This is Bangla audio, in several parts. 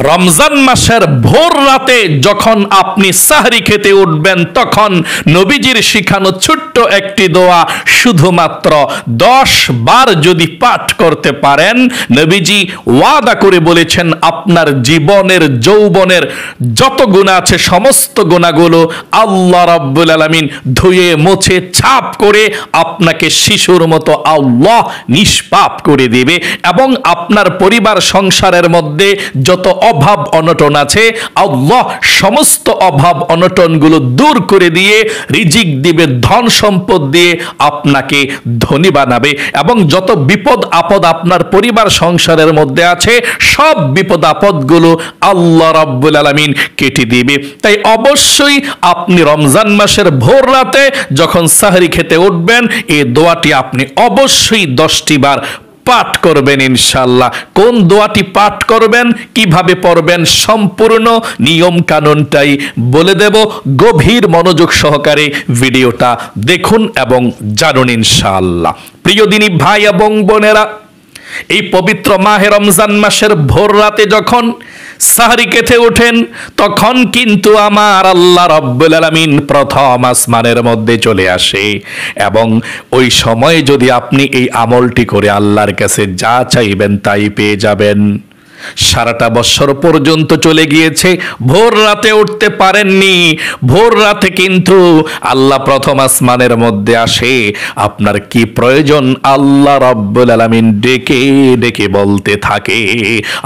রমজান মাসের ভোর রাতে যখন আপনি সাহরি খেতে উঠবেন, তখন নবীজির শিখানো ছোট্ট একটি দোয়া শুধুমাত্র 10 বার যদি পাঠ করতে পারেন, নবীজি ওয়াদা করে বলেছেন আপনার জীবনের যৌবনের যত গুনাহ আছে সমস্ত গুনাহগুলো আল্লাহ রাব্বুল আলামিন ধুয়ে মুছে ছাপ করে আপনাকে শিশুর মতো আল্লাহ নিষ্পাপ করে দিবে, এবং আপনার পরিবার সংসারের মধ্যে যত অভাব অনটন আছে আল্লাহ সমস্ত অভাব অনটনগুলো দূর করে দিয়ে রিজিক দিবে, ধন সম্পদ দিয়ে আপনাকে ধনী বানাবে, এবং যত বিপদ আপদ আপনার পরিবার সংসারের মধ্যে আছে সব বিপদ আপদগুলো আল্লাহ রাব্বুল আলামিন কেটে দিবে। তাই অবশ্যই আপনি রমজান মাসের ভোর রাতে যখন সাহরি খেতে উঠবেন এই দোয়াটি আপনি অবশ্যই 10টি বার পাঠ করবেন ইনশাআল্লাহ। কোন দোয়াটি পাঠ করবেন, কিভাবে পড়বেন, সম্পূর্ণ নিয়ম কানুনটাই বলে দেব। গভীর মনোযোগ সহকারে ভিডিওটা দেখুন এবং জানুন ইনশাআল্লাহ। প্রিয় দিনী ভাই এবং বোনেরা, এই পবিত্র মাহে রমজান মাসের ভোর রাতে যখন সাহরি খেতে ওঠেন তখন কিন্তু আমার আল্লাহ রাব্বুল আলামিন প্রথম আসমানের মধ্যে চলে আসে, এবং ওই সময় যদি আপনি এই আমলটি করে আল্লাহর কাছে যা চাইবেন তাই পেয়ে যাবেন। সারাটা বছর পর্যন্ত চলে গিয়েছে, ভোর রাতে উঠতে পারেননি, ভোর রাতে কিন্তু আল্লাহ প্রথম আসমানের মধ্যে আসে, আপনার কি প্রয়োজন আল্লাহ রাব্বুল আলামিন ডেকে ডেকে বলতে থাকে।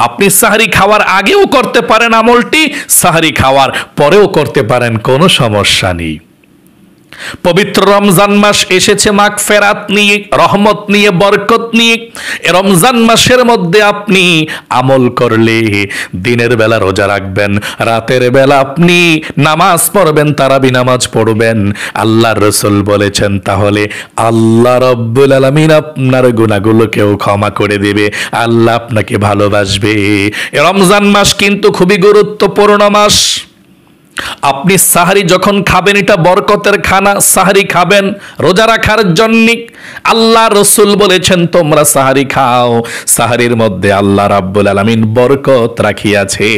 আপনি সাহরি খাওয়ার আগেও করতে পারেন আমলটি, সাহরি খাওয়ার পরেও করতে পারেন, কোনো সমস্যা নেই। পবিত্র রমজান মাস এসেছে মাগফিরাত নিয়ে, রহমত নিয়ে, বরকত নিয়ে। রমজান মাসের মধ্যে আপনি আমল করলে দিনের বেলা রোজা রাখবেন, রাতের বেলা আপনি নামাজ পড়বেন, তারাবি নামাজ পড়বেন, আল্লাহর রাসূল বলেছেন তাহলে আল্লাহ রাব্বুল আলামিন আপনার গুনাহগুলোকেও ক্ষমা করে দেবে, আল্লাহ আপনাকে ভালোবাসবে। রমজান মাস কিন্তু খুবই গুরুত্বপূর্ণ মাস। আপনি সাহরি যখন খাবেন এটা বরকতের খানা, সাহরি খাবেন রোজা রাখার জন্য। আল্লাহ রাসূল বলেছেন তোমরা সাহরি খাও, সাহরির মধ্যে আল্লাহ রাব্বুল আলামিন বরকত রাখিয়াছে।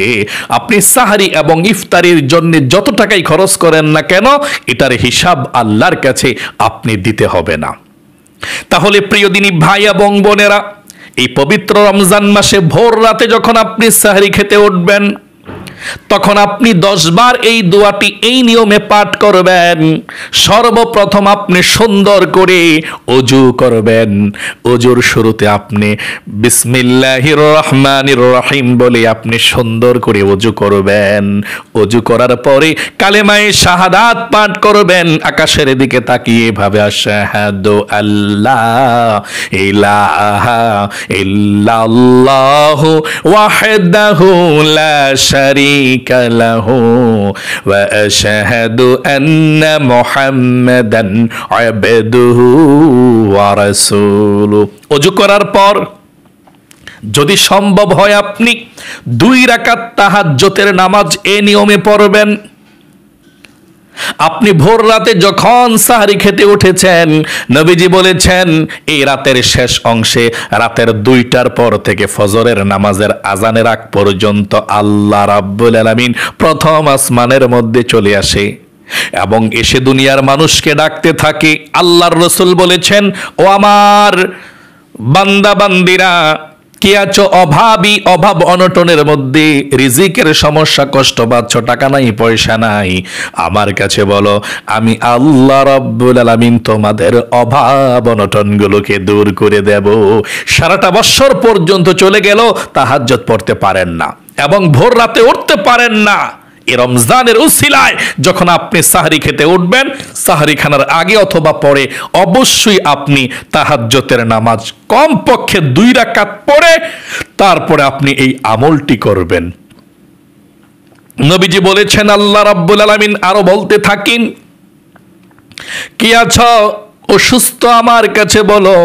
আপনি সাহরি এবং ইফতারির জন্য যত টাকাই খরচ করেন না কেন এটার হিসাব আল্লাহর কাছে আপনি দিতে হবে না। তাহলে প্রিয় দিনী ভাই এবং বোনেরা, এই পবিত্র রমজান মাসে ভোর রাতে যখন আপনি সাহরি খেতে উঠবেন তখন আপনি 10 বার এই দোয়াটি এই নিয়মে পাঠ করবেন। সর্বপ্রথম আপনি সুন্দর করে ওযু করবেন। ওযুর শুরুতে আপনি বিসমিল্লাহির রহমানির রহিম বলে আপনি সুন্দর করে ওযু করবেন। ওযু করার পরে কালেমায়ে শাহাদাত পাঠ করবেন, আকাশের দিকে তাকিয়ে এভাবে আশহাদু আল্লা ইলাহা ইল্লাল্লাহু ওয়াহদাহু লা শারীকা লাহু ওয়া আশহাদু আন্না মুহাম্মাদান আবদুহু ওয়া রাসূলুহু। ওযু করার পর যদি সম্ভব হয় আপনি 2 রাকাত তাহাজ্জুদের নামাজ এই নিয়মে পড়বেন। আপনি ভোর রাতে যখন সাহরি খেতে উঠেছেন, নবীজি বলেছেন এই রাতের শেষ অংশে রাতের 2টার পর থেকে ফজরের নামাজের আজানের আগ পর্যন্ত আল্লাহ রাব্বুল আলামিন প্রথম আসমানের মধ্যে চলে আসে এবং এসে দুনিয়ার মানুষকে ডাকতে থাকে। আল্লাহর রাসূল বলেছেন ও আমার বান্দা বান্দিরা, কি আছো অভাবী, অভাব অনটনের মধ্যে, রিজিকের সমস্যা, কষ্ট পাচ্ছ, টাকা নাই পয়সা নাই, আমার কাছে বলো, আমি আল্লাহ রাব্বুল আলামিন তোমাদের অভাব অনটনগুলোকে দূর করে দেব। সারাটা বছর পর্যন্ত চলে গেল তাহাজ্জুদ পড়তে পারেন না এবং ভোর রাতে উঠতে পারেন না, এই রমজানের উসিলায় যখন আপনি সাহরি খেতে উঠবেন, সাহরি খানার আগে অথবা পরে অবশ্যই আপনি তাহাজ্জুদের নামাজ কমপক্ষে 2 রাকাত পড়ে তারপরে আপনি এই আমলটি করবেন। নবীজি বলেছেন, আল্লাহ রাব্বুল আলামিন আরো বলতে থাকেন, কি আছো অসুস্থ আমার কাছে বলো,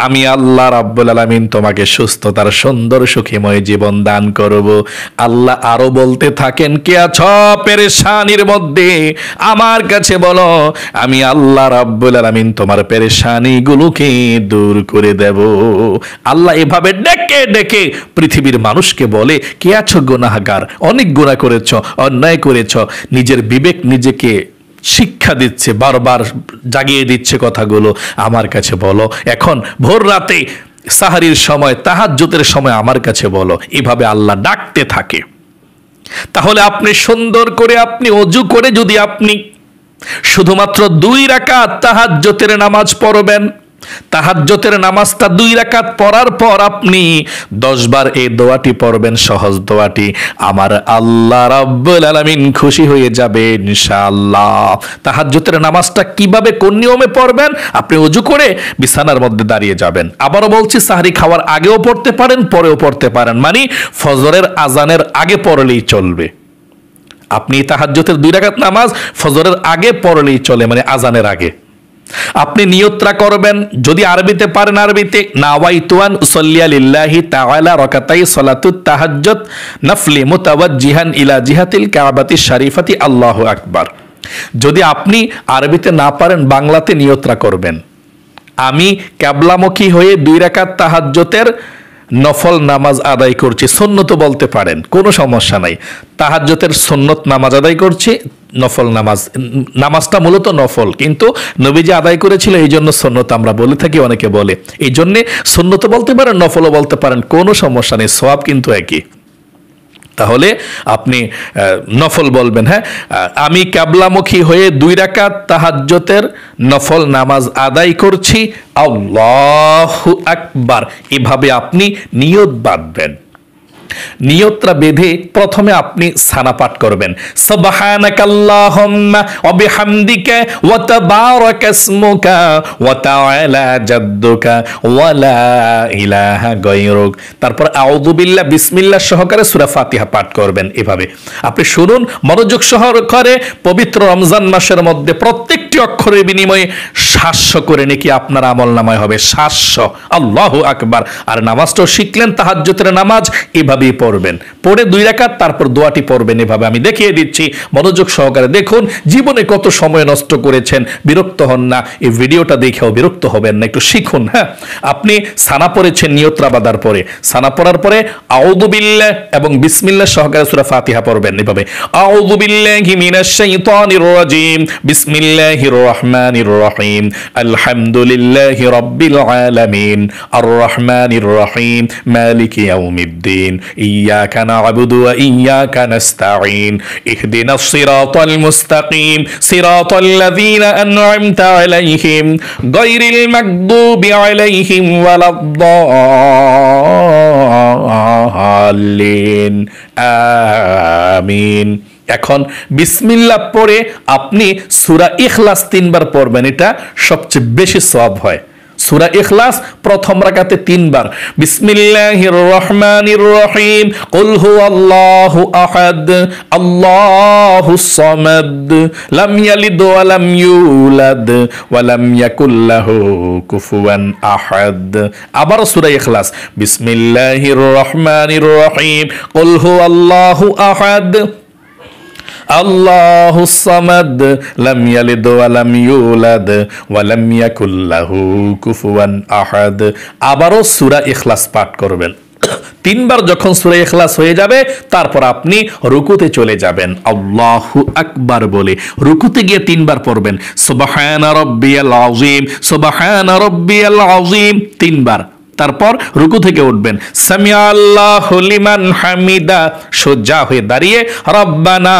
আমি আল্লাহ রাব্বুল আলামিন তোমাকে সুস্থতার সুন্দর সুখীময় জীবন দান করব। আল্লাহ আরো বলতে থাকেন, কে আছো পেরেশানির মধ্যে, আমার কাছে বলো, আমি আল্লাহ রাব্বুল আলামিন তোমার পেরেশানিগুলোকে দূর করে দেব। আল্লাহ এভাবে ডেকে ডেকে পৃথিবীর মানুষকে বলে, কে আছো গুনাহগার, অনেক গুনাহ করেছো, অন্যায় করেছো। নিজের বিবেক নিজেকে শিক্ষা দিচ্ছে, বারবার জাগিয়ে দিচ্ছে কথাগুলো, আমার কাছে বলো। এখন ভোর রাতে সাহারির সময়, তাহাজ্জুদের সময় আমার কাছে বলো। এভাবে আল্লাহ ডাকতে থাকে। তাহলে আপনি সুন্দর করে আপনি অজু করে যদি আপনি শুধুমাত্র 2 রাকাত তাহাজ্জুদের নামাজ পড়বেন, তাহাজ্জুদের নামাজটা 2 রাকাত পড়ার পর আপনি 10 বার এই দোয়াটি পড়বেন, সহজ দোয়াটি, আমার আল্লাহ রাব্বুল আলামিন খুশি হয়ে যাবে ইনশাআল্লাহ। তাহাজ্জুদের নামাজটা কিভাবে, কোন নিয়মে পড়বেন? আপনি ওযু করে বিছানার মধ্যে দাঁড়িয়ে যাবেন। আবারও বলছি, সাহরি খাওয়ার আগেও পড়তে পারেন, পরেও পড়তে পারেন, মানে ফজরের আজানের আগে পড়লেই চলবে। আপনি তাহাজ্জুদের 2 রাকাত নামাজ ফজরের আগে পড়লেই চলে, মানে আজানের আগে। আপনি নিয়তরা করবেন, যদি আরবিতে পারেন আরবিতে, নাওয়াইতু আন উসাল্লিয়া লিল্লাহি তাআলা রাকাতাই সালাতুত তাহাজ্জুদ নাফলি মুতাওয়াজ্জিহান ইলা জিহাতিল কাবাতিশ শরীফাতি আল্লাহু আকবার। যদি আপনি আরবিতে না পারেন, বাংলাতে নিয়তরা করবেন, আমি কিবলামুখী হয়ে 2 রাকাত তাহাজ্জুদের নফল নামাজ আদায় করছি। সুন্নত বলতে পারেন, কোনো সমস্যা নাই। তাহাজ্জুদের সুন্নত নামাজ আদায় করছি, নফল নামাজ, নামাজটা মূলত নফল, কিন্তু নবীজি আদায় করেছিল, এই জন্য সুন্নত আমরা বলে থাকি, অনেকে বলে। এই জন্যে সুন্নত বলতে পারেন, নফলও বলতে পারেন, কোনো সমস্যা নেই, সওয়াব কিন্তু একই। তাহলে আপনি নফল বলবেন, হ্যাঁ, আমি কিবলামুখী হয়ে 2 রাকাত তাহাজ্জুদের নফল নামাজ আদায় করছি, আল্লাহু আকবার। এভাবে আপনি নিয়ত বাঁধবেন। নিয়তটা বেঁধে প্রথমে আপনি সানা পাঠ করবেন, সুবহানাকাল্লাহুম্মা ওয়া বিহামদিকা ওয়া তাবারাকা ইসমুকা ওয়া তাআলা জাদ্দুকা ওয়া লা ইলাহা গায়রুক। তারপর আউযু বিল্লাহ বিসমিল্লাহ সহকারে সূরা ফাতিহা পাঠ করবেন। এভাবে আপনি শুনুন মনোযোগ সহকারে। পবিত্র রমজান মাসের মধ্যে প্রত্যেকটি অক্ষরের বিনিময়ে 700 করে নাকি আপনার আমলনামায় হবে, 700। আল্লাহু আকবার। আর নামাজটাও শিখলেন, তাহাজ্জুদের নামাজ এভাবে পড়বেন, পড়ে 2 রাকাত, তারপর দোয়াটি পড়বেন। এভাবে আমি দেখিয়ে দিচ্ছি, মনোযোগ সহকারে দেখুন। জীবনে কত সময় নষ্ট করেছেন, বিরক্ত হন না, এই ভিডিওটা দেখেও বিরক্ত হবেন না, একটু শিখুন। হ্যাঁ, আপনি সানা পড়েছেন, নিয়তরা বাঁধার পরে, সানা পড়ার পরে আউযু বিল্লাহ এবং বিসমিল্লাহ সহকারে সূরা ফাতিহা পড়বেন। এভাবে আউযু বিল্লাহি মিনাশ শাইতানির রাজিম, বিসমিল্লাহির রহমানির রহিম, আলহামদুলিল্লাহি রাব্বিল আলামিন, আর রহমানির রহিম, মালিকি ইয়াউমিদ্দিন, إياك نعبد وإياك نستعين اهدنا الصراط المستقيم صراط الذين أنعمت عليهم غير المغضوب عليهم ولا الضالين آمين। এখন বিসমিল্লাহ পড়ে আপনি সূরা ইখলাস 3 বার পড়বেন, এটা সবচেয়ে বেশি সওয়াব হয়। সূরা ইখলাস প্রথম রাকাতে 3 বার, বিসমিল্লাহির রহমানির রহিম, কুল হুয়াল্লাহু আহাদ, আল্লাহুস সামাদ, লাম ইয়ালিদ ওয়া লাম ইউলাদ ওয়া লাম ইয়াকুল লাহু কুফুয়ান আহাদ। আবার সূরা ইখলাস, বিসমিল্লাহির রহমানির রহিম, কুল হুয়াল্লাহু আহাদ, আল্লাহুস সামাদ, লাম ইয়ালিদ ওয়া লাম ইউলাদ ওয়া লাম ইয়াকুল লাহু কুফুয়ান আহাদ। আবারও সূরা ইখলাস পাঠ করবেন। 3 বার যখন সূরা ইখলাস হয়ে যাবে, তারপর আপনি রুকুতে চলে যাবেন, আল্লাহু আকবার বলে রুকুতে গিয়ে 3 বার পড়বেন, সুবহানা রাব্বিয়াল আযীম, সুবহানা রাব্বিয়াল আযীম 3 বার। তারপর রুকু থেকে উঠবেন, সামিআ আল্লাহু লিমান হামিদা, সোজা হয়ে দাঁড়িয়ে রব্বানা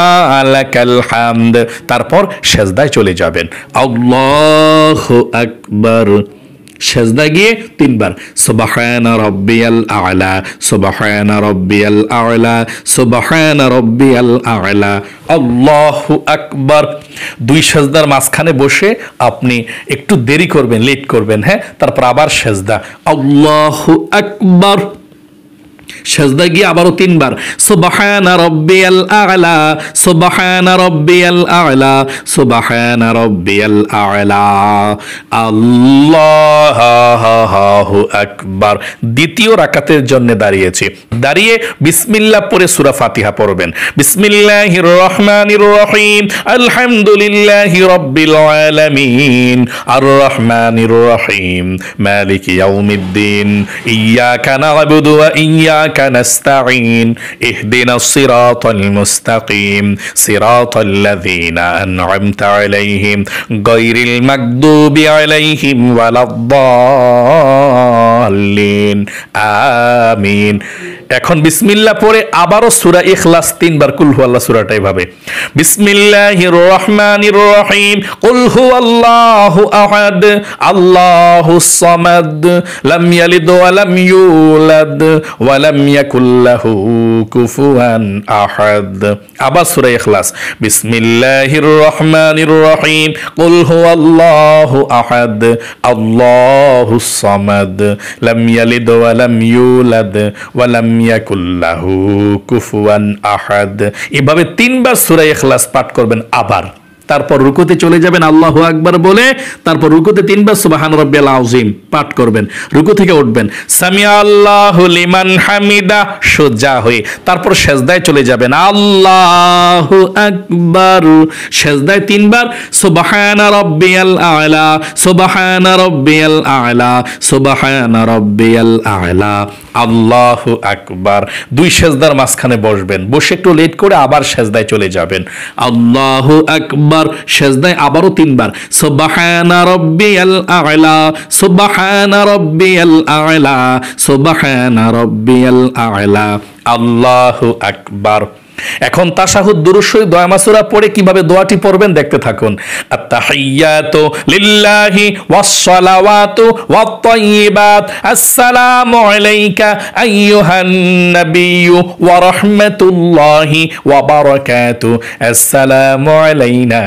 লাকাল হামদ। তারপর সেজদায় চলে যাবেন, আল্লাহু আকবার। সেজদা গিয়ে 3 বার, সুবহানা রাব্বিয়াল আ'লা, সুবহানা রাব্বিয়াল আ'লা, সুবহানা রাব্বিয়াল আ'লা, আল্লাহু আকবার। 2 সেজদার মাঝখানে বসে আপনি একটু দেরি করবেন, লেট করবেন, হ্যাঁ, তারপর আবার সেজদা, আল্লাহু আকবার। সেজদায় গিয়ে আবারও 3 বার সুবহানা রাব্বিয়াল আ'লা, সুবহানা রাব্বিয়াল আ'লা, সুবহানা রাব্বিয়াল আ'লা, আল্লাহু আকবার। দ্বিতীয় রাকাতের জন্য দাঁড়িয়েছি, দাঁড়িয়ে বিসমিল্লাহ পড়ে সূরা ফাতিহা পড়বেন। বিসমিল্লাহির রহমানির রহিম, আলহামদুলিল্লাহি রাব্বিল আলামিন, আর রহমানির রহিম, মালিকি ইয়াউমিদ্দিন, ইয়াকা না'বুদু ওয়া ইয়াকা নাস্তাঈন, ইহদিনাস সিরাতাল মুস্তাকিম, সিরাতাল লাযীনা আন'আমতা আলাইহিম, গায়রিল মাগদুবি আলাইহিম ওয়ালাদ-দাল্লিন, আমিন। এখন বিসমিল্লাহ পড়ে আবারও সূরা ইখলাস 3 বার, কুল হুয়াল্লাহ সূরাটা এভাবে, বিসমিল্লাহির রহমানির রহিম, কুল হুয়াল্লাহু আহাদ, আল্লাহুস সামাদ, লাম ইয়ালিদ ওয়া লাম ইউলাদ ওয়া লাম ইয়াকুল লাহু কুফুয়ান আহাদ। আবার সূরা ইখলাস, বিসমিল্লাহির রহমানির রহিম, কুল হুয়াল্লাহু আহাদ, আল্লাহুস সামাদ, লাম ইয়ালিদ ওয়া লাম ইউলাদ ওয়া লাম ইয়াকুল লাহু কুফুয়ান আহাদ। এভাবে 3 বার সূরা ইখলাস পাঠ করবেন। আবার তারপর রুকুতে চলে যাবেন আল্লাহু আকবার বলে, তারপর রুকুতে 3 বার সুবহান রাব্বিয়াল আযীম পাঠ করবেন। রুকু থেকে উঠবেন, সামিআ আল্লাহু লিমান হামিদা সোজা হয়ে, তারপর সেজদায় চলে যাবেন আল্লাহু আকবার, সেজদায় 3 বার সুবহানা রাব্বিয়াল আ'লা, সুবহানা রাব্বিয়াল আ'লা, সুবহানা রাব্বিয়াল আ'লা, আল্লাহু আকবার। 2 সেজদার মাঝখানে বসবেন, বসে একটু লেট করে আবার সেজদায় চলে যাবেন আল্লাহু আকবার, সেজদায় আবারও 3 বার সুবহানা রাব্বিয়াল আ'লা, সুবহানা রাব্বিয়াল আ'লা, সুবহানা রাব্বিয়াল আ'লা, আল্লাহু আকবার। এখন তাশাহুদ দুরূদ শরীফ দোয়া মাসুরা পড়ে কিভাবে দোয়াটি পড়বেন দেখতে থাকুন। আত-তাহিয়াতু লিল্লাহি ওয়াস-সালাওয়াতু ওয়াত-তাইয়্যিবাত, আসসালামু আলাইকা আইয়ুহান নাবিয়্যু ওয়া রাহমাতুল্লাহি ওয়া বারাকাতুহু, আসসালামু আলাইনা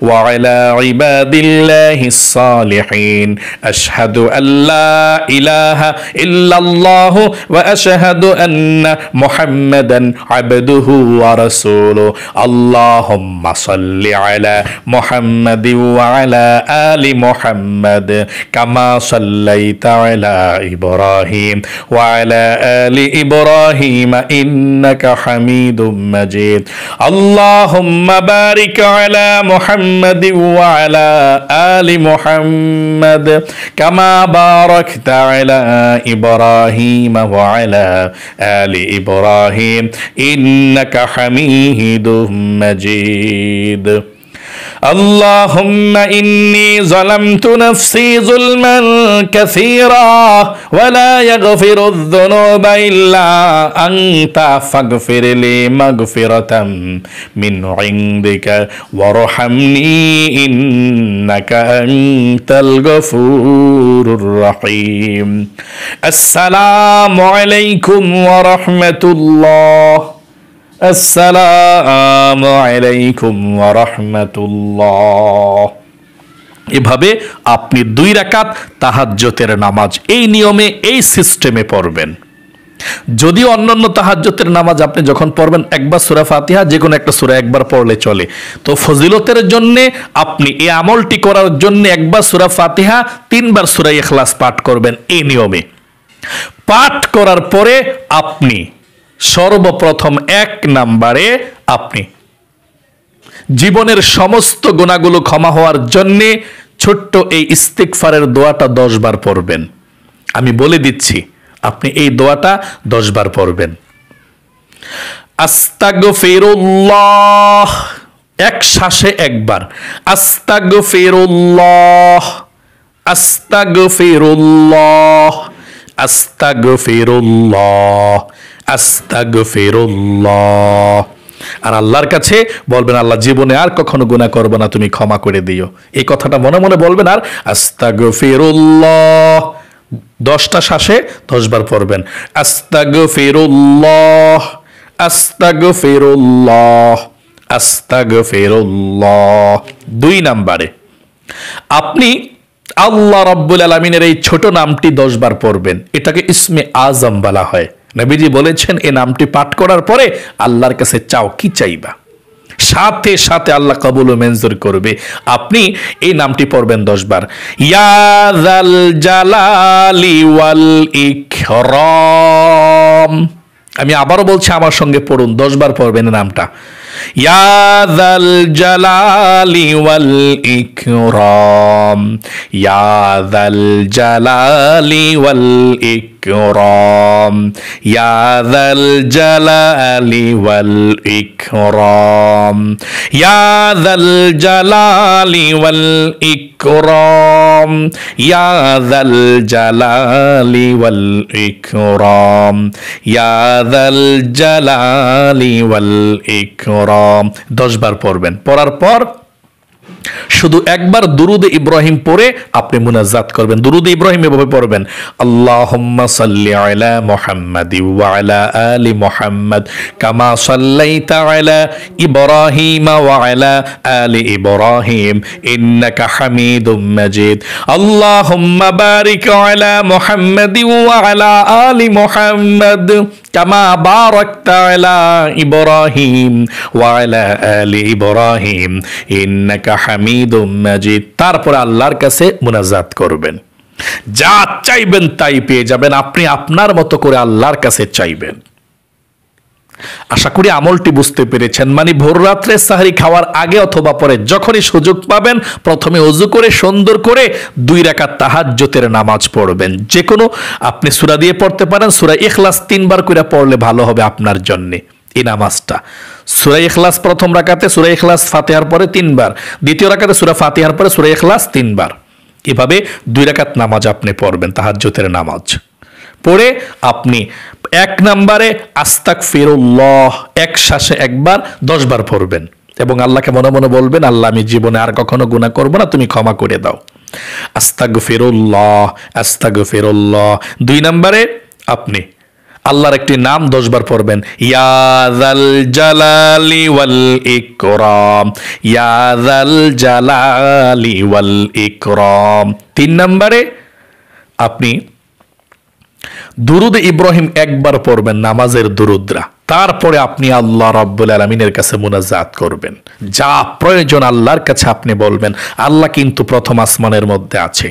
ওয়া আলা ইবাদিল্লাহিস সালিহিন, আশহাদু আল্লা ইলাহা ইল্লাল্লাহু ওয়া আশহাদু আন্না মুহাম্মাদান আবদুহু ورسوله اللهم صل على محمد وعلى آل محمد كما صليت على إبراهيم وعلى آل إبراهيم إنك حميد مجيد اللهم بارك على محمد وعلى آل محمد كما باركت على إبراهيم وعلى آل إبراهيم إنك حميد مجيد اللهم إني ظلمت نفسي ظلما كثيرا ولا يغفر الذنوب إلا أنت فاغفر لي مغفرة من عندك وارحمني إنك أنت الغفور الرحيم السلام عليكم ورحمة الله আসসালামু আলাইকুম ওয়া রাহমাতুল্লাহ। এভাবে আপনি 2 রাকাত তাহাজ্জুদের নামাজ এই নিয়মে এই সিস্টেমে পড়বেন। যদি অন্যান্য তাহাজ্জুদের নামাজ আপনি যখন পড়বেন একবার সূরা ফাতিহা, যে কোনো একটা সূরা একবার পড়লে চলে, তো ফজিলতের জন্য আপনি এই আমলটি করার জন্য একবার সূরা ফাতিহা 3 বার সূরা ইখলাস পাঠ করবেন এই নিয়মে। পাঠ করার পরে আপনি সর্বপ্রথম 1 নম্বরে আপনি জীবনের সমস্ত গুনাহগুলো ক্ষমা হওয়ার জন্য ছোট্ট এই ইস্তিগফারের দোয়াটা 10 বার পড়বেন। আমি বলে দিচ্ছি, আপনি এই দোয়াটা 10 বার পড়বেন। আস্তাগফিরুল্লাহ, এক শ্বাসে একবার, আস্তাগফিরুল্লাহ, আস্তাগফিরুল্লাহ, আস্তাগফিরুল্লাহ, আস্তাগফিরুল্লাহ। আর আল্লাহর কাছে বলবেন, আল্লাহ জীবনে আর কখনো গুনাহ করব না, তুমি ক্ষমা করে দিও। এই কথাটা মনে মনে বলবেন আর আস্তাগফিরুল্লাহ 10টা শ্বাসে 10 বার পড়বেন। আস্তাগফিরুল্লাহ, আস্তাগফিরুল্লাহ, আস্তাগফিরুল্লাহ। 2 নম্বরে আপনি আল্লাহ রাব্বুল আলামিনের এই ছোট নামটি 10 বার পড়বেন। এটাকে ইসমে আজম বলা হয়। নবীজি বলেছেন এই নামটি পাঠ করার পরে আল্লাহর কাছে চাও, কি চাইবা, সাথে সাথে আল্লাহ কবুল ও মঞ্জুর করবে। আপনি এই নামটি পড়বেন 10 বার, ইয়া যাল জালালি ওয়াল ইকরাম। আমি আবারও বলছি, আমার সঙ্গে পড়ুন, 10 বার পড়বেন নামটা, ইয়া যাল জালালি ওয়াল ইকরাম, ইয়া যাল জালালি ওয়াল ইকরাম, ইয়া যাল জালালি ওয়াল ইকরাম, ইয়া যাল জালালি ওয়াল ইকরাম, ইয়া যাল জালালি ওয়াল ইকরাম, ইয়া যাল জালালি ওয়াল ইকরাম। 10 বার পড়বেন। পড়ার পর শুধু একবার দুরুদ ইব্রাহিম পড়ে আপনি মুনাজাত করবেন। দুরুদ ইব্রাহিম এভাবে পড়বেন, আল্লাহুম্মা সাল্লি আলা মুহাম্মাদি ওয়া আলা আলি মুহাম্মাদ কামা সাল্লাইতা আলা ইব্রাহিম ওয়া আলা আলি ইব্রাহিম ইন্নাকা হামিদুম মাজিদ। আল্লাহুম্মা বারিক আলা মুহাম্মাদি ওয়া আলা আলি মুহাম্মাদ কামা বারাকতা আলা ইব্রাহিম ওয়া আলা আলি ইব্রাহিম ইন্নাকা হামিদুম মাজিদ। তারপরে আল্লাহর কাছে মুনাজাত করবেন, যা চাইবেন তাই পেয়ে যাবেন। আপনি আপনার মতো করে আল্লাহর কাছে চাইবেন। আশা করি আমলটি বুঝতে পেরেছেন। মানে ভোর রাত্রে সাহরি খাওয়ার আগে অথবা পরে যখনই সুযোগ পাবেন, প্রথমে ওযু করে সুন্দর করে 2 রাকাত তাহাজ্জুদের নামাজ পড়বেন। যে কোনো আপনি সূরা দিয়ে পড়তে পারেন, সূরা ইখলাস 3 বার করে পড়লে ভালো হবে আপনার জন্য এই নামাজটা। সূরা ইখলাস প্রথম রাকাতে, সূরা ইখলাস ফাতিহার পরে 3 বার, দ্বিতীয় রাকাতে সূরা ফাতিহার পরে সূরা ইখলাস 3 বার। এভাবে 2 রাকাত নামাজ আপনি পড়বেন, তাহাজ্জুদের নামাজ পড়ে আপনি 1 নম্বরে আস্তাগফিরুল্লাহ এক শ্বাসে একবার 10 বার পড়বেন এবং আল্লাহকে মনে মনে বলবেন, আল্লাহ আমি জীবনে আর কখনো গুনাহ করব না, তুমি ক্ষমা করে দাও। আস্তাগফিরুল্লাহ আস্তাগফিরুল্লাহ। 2 নম্বরে আপনি আল্লাহর একটি নাম 10 বার পড়বেন, ইয়া যাল জালালি ওয়াল ইকরাম, ইয়া যাল জালালি ওয়াল ইকরাম। 3 নম্বরে আপনি দুরুদ ইব্রাহিম একবার পড়বেন, নামাজের দুরুদরা। তারপরে আপনি আল্লাহ রাব্বুল আলামিনের কাছে মুনাজাত করবেন, যা প্রয়োজন আল্লাহর কাছে আপনি বলবেন। আল্লাহ কিন্তু প্রথম আসমানের মধ্যে আছে।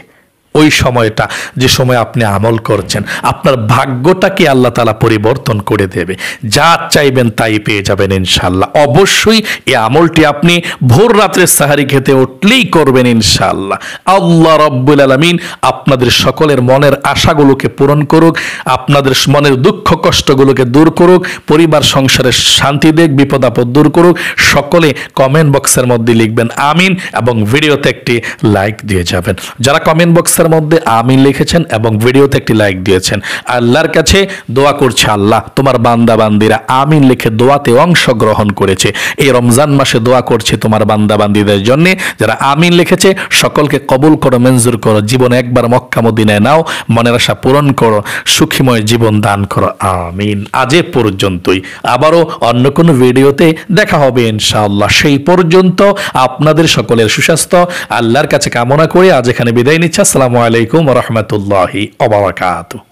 ওই সময়টা যে সময় আপনি আমল করছেন, আপনার ভাগ্যটাকে আল্লাহ তাআলা পরিবর্তন করে দেবে। যা চাইবেন তাই পেয়ে যাবেন ইনশাআল্লাহ। অবশ্যই এই আমলটি আপনি ভোর রাত্রে সাহারি খেতে উঠলেই করবেন ইনশাআল্লাহ। আল্লাহ রাব্বুল আলামিন আপনাদের সকলের মনের আশাগুলোকে পূরণ করুক, আপনাদের মনের দুঃখ কষ্টগুলোকে দূর করুক, পরিবার সংসারের শান্তি দেখ, বিপদ আপদ দূর করুক। সকলে কমেন্ট বক্সের মধ্যে লিখবেন আমিন এবং ভিডিওতে একটি লাইক দিয়ে যাবেন। যারা কমেন্ট বক্সের মধ্যে আমিন লিখেছেন এবং ভিডিওতে একটি লাইক দিয়েছেন, আল্লাহর কাছে দোয়া করছে, আল্লাহ তোমার বান্দা বান্দীরা আমিন লিখে দোয়াতে অংশগ্রহণ করেছে। এই রমজান মাসে দোয়া করছে তোমার বান্দা বান্দীদের জন্য, যারা আমিন লিখেছে সকলকে কবুল করো, মঞ্জুর করো। জীবনে একবার মক্কা মদিনায় নাও, মনের আশা পূরণ করো, সুখীময় জীবন দান করো, আমিন। আজ এ পর্যন্তই, আবারও অন্য কোনো ভিডিওতে দেখা হবে ইনশাআল্লাহ। সেই পর্যন্ত আপনাদের সকলের সুস্বাস্থ্য আল্লাহর কাছে কামনা করে আজ এখানে বিদায় নিচ্ছি। আসসালামু আলাইকুম ওয়া রাহমাতুল্লাহি ওয়া বারাকাতুহু।